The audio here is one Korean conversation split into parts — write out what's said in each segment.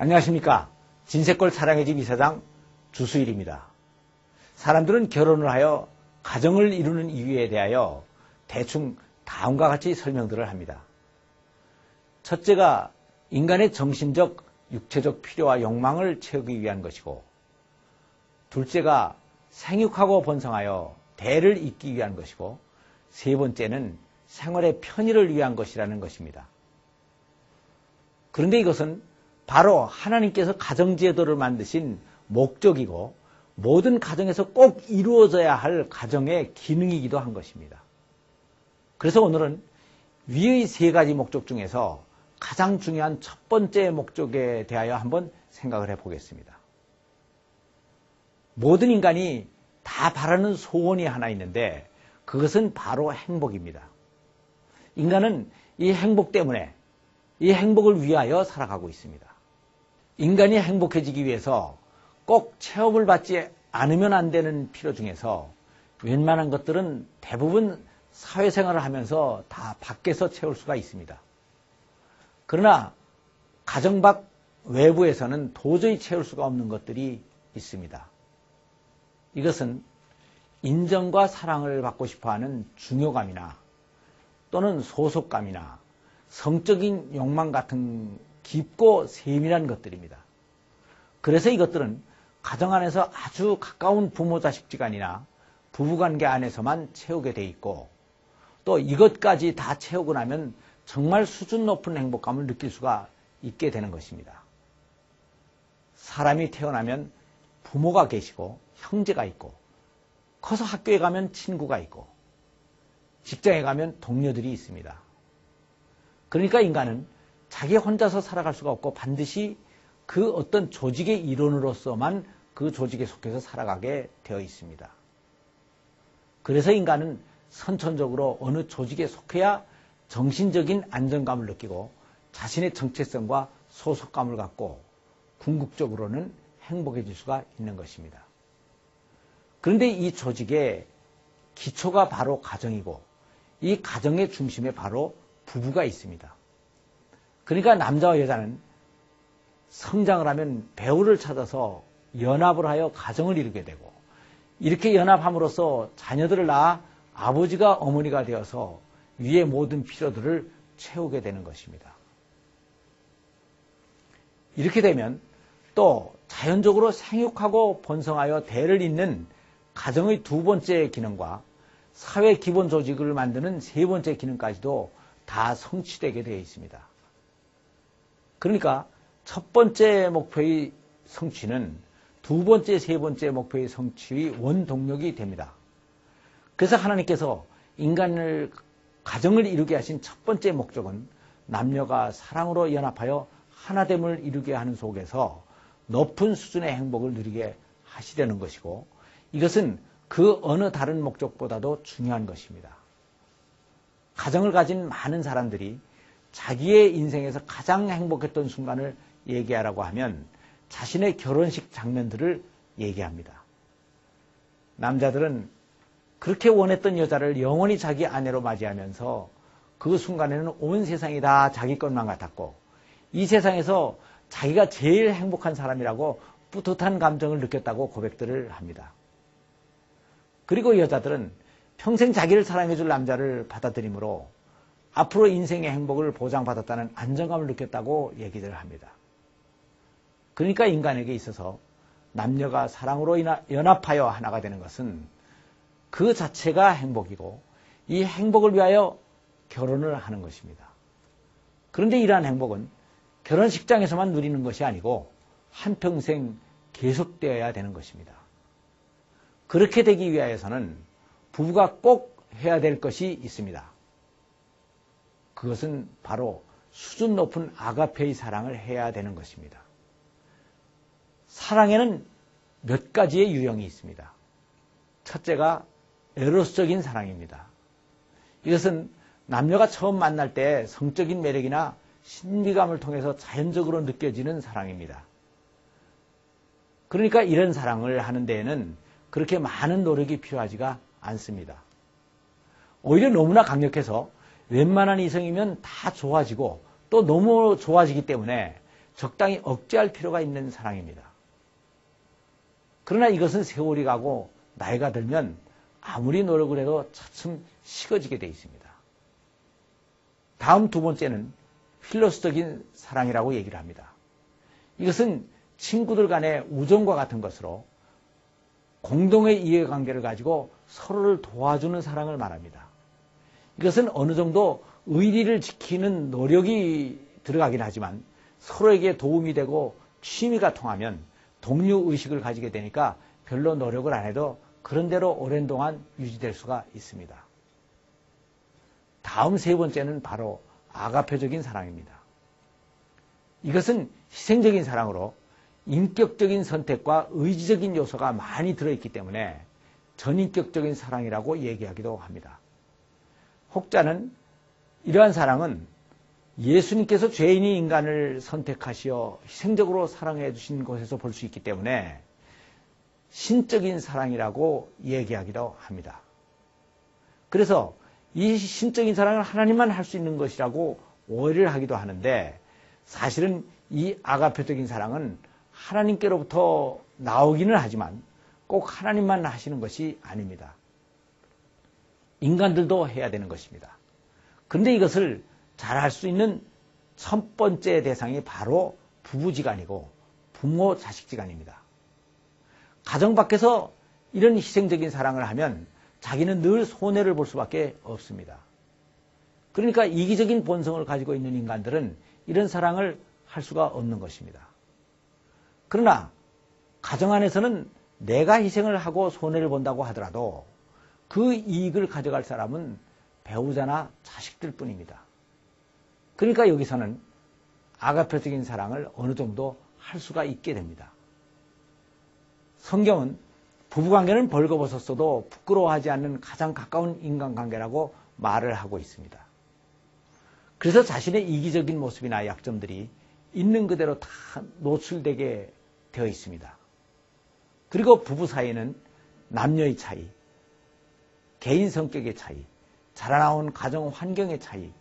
안녕하십니까. 진세골 사랑의 집 이사장 주수일입니다. 사람들은 결혼을 하여 가정을 이루는 이유에 대하여 대충 다음과 같이 설명들을 합니다. 첫째가 인간의 정신적, 육체적 필요와 욕망을 채우기 위한 것이고, 둘째가 생육하고 번성하여 대를 잇기 위한 것이고, 세 번째는 생활의 편의를 위한 것이라는 것입니다. 그런데 이것은 바로 하나님께서 가정제도를 만드신 목적이고 모든 가정에서 꼭 이루어져야 할 가정의 기능이기도 한 것입니다. 그래서 오늘은 위의 세 가지 목적 중에서 가장 중요한 첫 번째 목적에 대하여 한번 생각을 해보겠습니다. 모든 인간이 다 바라는 소원이 하나 있는데 그것은 바로 행복입니다. 인간은 이 행복 때문에 이 행복을 위하여 살아가고 있습니다. 인간이 행복해지기 위해서 꼭 체험을 받지 않으면 안 되는 필요 중에서 웬만한 것들은 대부분 사회생활을 하면서 다 밖에서 채울 수가 있습니다. 그러나 가정 밖 외부에서는 도저히 채울 수가 없는 것들이 있습니다. 이것은 인정과 사랑을 받고 싶어하는 중요감이나 또는 소속감이나 성적인 욕망 같은 깊고 세밀한 것들입니다. 그래서 이것들은 가정 안에서 아주 가까운 부모 자식지간이나 부부관계 안에서만 채우게 돼 있고, 또 이것까지 다 채우고 나면 정말 수준 높은 행복감을 느낄 수가 있게 되는 것입니다. 사람이 태어나면 부모가 계시고 형제가 있고, 커서 학교에 가면 친구가 있고, 직장에 가면 동료들이 있습니다. 그러니까 인간은 자기 혼자서 살아갈 수가 없고 반드시 그 어떤 조직의 일원으로서만 그 조직에 속해서 살아가게 되어 있습니다. 그래서 인간은 선천적으로 어느 조직에 속해야 정신적인 안정감을 느끼고 자신의 정체성과 소속감을 갖고 궁극적으로는 행복해질 수가 있는 것입니다. 그런데 이 조직의 기초가 바로 가정이고 이 가정의 중심에 바로 부부가 있습니다. 그러니까 남자와 여자는 성장을 하면 배우를 찾아서 연합을 하여 가정을 이루게 되고, 이렇게 연합함으로써 자녀들을 낳아 아버지가 어머니가 되어서 위의 모든 필요들을 채우게 되는 것입니다. 이렇게 되면 또 자연적으로 생육하고 번성하여 대를 잇는 가정의 두 번째 기능과 사회 기본 조직을 만드는 세 번째 기능까지도 다 성취되게 되어 있습니다. 그러니까 첫 번째 목표의 성취는 두 번째, 세 번째 목표의 성취의 원동력이 됩니다. 그래서 하나님께서 인간을, 가정을 이루게 하신 첫 번째 목적은 남녀가 사랑으로 연합하여 하나됨을 이루게 하는 속에서 높은 수준의 행복을 누리게 하시려는 것이고, 이것은 그 어느 다른 목적보다도 중요한 것입니다. 가정을 가진 많은 사람들이 자기의 인생에서 가장 행복했던 순간을 얘기하라고 하면 자신의 결혼식 장면들을 얘기합니다. 남자들은 그렇게 원했던 여자를 영원히 자기 아내로 맞이하면서 그 순간에는 온 세상이 다 자기 것만 같았고, 이 세상에서 자기가 제일 행복한 사람이라고 뿌듯한 감정을 느꼈다고 고백들을 합니다. 그리고 여자들은 평생 자기를 사랑해줄 남자를 받아들이므로 앞으로 인생의 행복을 보장받았다는 안정감을 느꼈다고 얘기를 합니다. 그러니까 인간에게 있어서 남녀가 사랑으로 연합하여 하나가 되는 것은 그 자체가 행복이고, 이 행복을 위하여 결혼을 하는 것입니다. 그런데 이러한 행복은 결혼식장에서만 누리는 것이 아니고 한평생 계속되어야 되는 것입니다. 그렇게 되기 위하여서는 부부가 꼭 해야 될 것이 있습니다. 그것은 바로 수준 높은 아가페의 사랑을 해야 되는 것입니다. 사랑에는 몇 가지의 유형이 있습니다. 첫째가 에로스적인 사랑입니다. 이것은 남녀가 처음 만날 때 성적인 매력이나 신비감을 통해서 자연적으로 느껴지는 사랑입니다. 그러니까 이런 사랑을 하는 데에는 그렇게 많은 노력이 필요하지가 않습니다. 오히려 너무나 강력해서 웬만한 이성이면 다 좋아지고 또 너무 좋아지기 때문에 적당히 억제할 필요가 있는 사랑입니다. 그러나 이것은 세월이 가고 나이가 들면 아무리 노력을 해도 차츰 식어지게 되어 있습니다. 다음 두 번째는 필로스적인 사랑이라고 얘기를 합니다. 이것은 친구들 간의 우정과 같은 것으로 공동의 이해관계를 가지고 서로를 도와주는 사랑을 말합니다. 이것은 어느 정도 의리를 지키는 노력이 들어가긴 하지만 서로에게 도움이 되고 취미가 통하면 동료의식을 가지게 되니까 별로 노력을 안 해도 그런대로 오랜 동안 유지될 수가 있습니다. 다음 세 번째는 바로 아가페적인 사랑입니다. 이것은 희생적인 사랑으로 인격적인 선택과 의지적인 요소가 많이 들어있기 때문에 전인격적인 사랑이라고 얘기하기도 합니다. 혹자는 이러한 사랑은 예수님께서 죄인인 인간을 선택하시어 희생적으로 사랑해 주신 것에서 볼 수 있기 때문에 신적인 사랑이라고 얘기하기도 합니다. 그래서 이 신적인 사랑을 하나님만 할 수 있는 것이라고 오해를 하기도 하는데 사실은 이 아가페적인 사랑은 하나님께로부터 나오기는 하지만 꼭 하나님만 하시는 것이 아닙니다. 인간들도 해야 되는 것입니다. 그런데 이것을 잘할 수 있는 첫 번째 대상이 바로 부부지간이고 부모 자식지간입니다. 가정 밖에서 이런 희생적인 사랑을 하면 자기는 늘 손해를 볼 수밖에 없습니다. 그러니까 이기적인 본성을 가지고 있는 인간들은 이런 사랑을 할 수가 없는 것입니다. 그러나 가정 안에서는 내가 희생을 하고 손해를 본다고 하더라도 그 이익을 가져갈 사람은 배우자나 자식들 뿐입니다. 그러니까 여기서는 아가페적인 사랑을 어느 정도 할 수가 있게 됩니다. 성경은 부부관계는 벌거벗었어도 부끄러워하지 않는 가장 가까운 인간관계라고 말을 하고 있습니다. 그래서 자신의 이기적인 모습이나 약점들이 있는 그대로 다 노출되게 되어 있습니다. 그리고 부부 사이에는 남녀의 차이, 개인 성격의 차이, 자라나온 가정 환경의 차이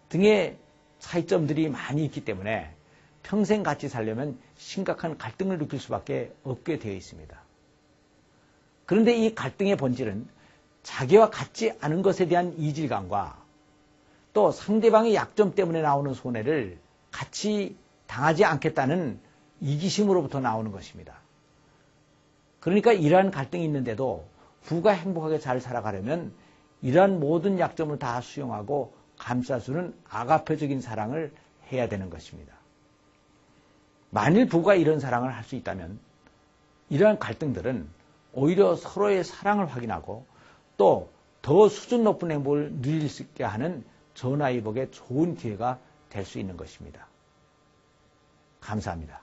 등의 차이점들이 많이 있기 때문에 평생 같이 살려면 심각한 갈등을 느낄 수밖에 없게 되어 있습니다. 그런데 이 갈등의 본질은 자기와 같지 않은 것에 대한 이질감과 또 상대방의 약점 때문에 나오는 손해를 같이 당하지 않겠다는 이기심으로부터 나오는 것입니다. 그러니까 이러한 갈등이 있는데도 부부가 행복하게 잘 살아가려면 이러한 모든 약점을 다 수용하고 감싸주는 아가페적인 사랑을 해야 되는 것입니다. 만일 부부가 이런 사랑을 할 수 있다면 이러한 갈등들은 오히려 서로의 사랑을 확인하고 또 더 수준 높은 행복을 누릴 수 있게 하는 전화위복의 좋은 기회가 될 수 있는 것입니다. 감사합니다.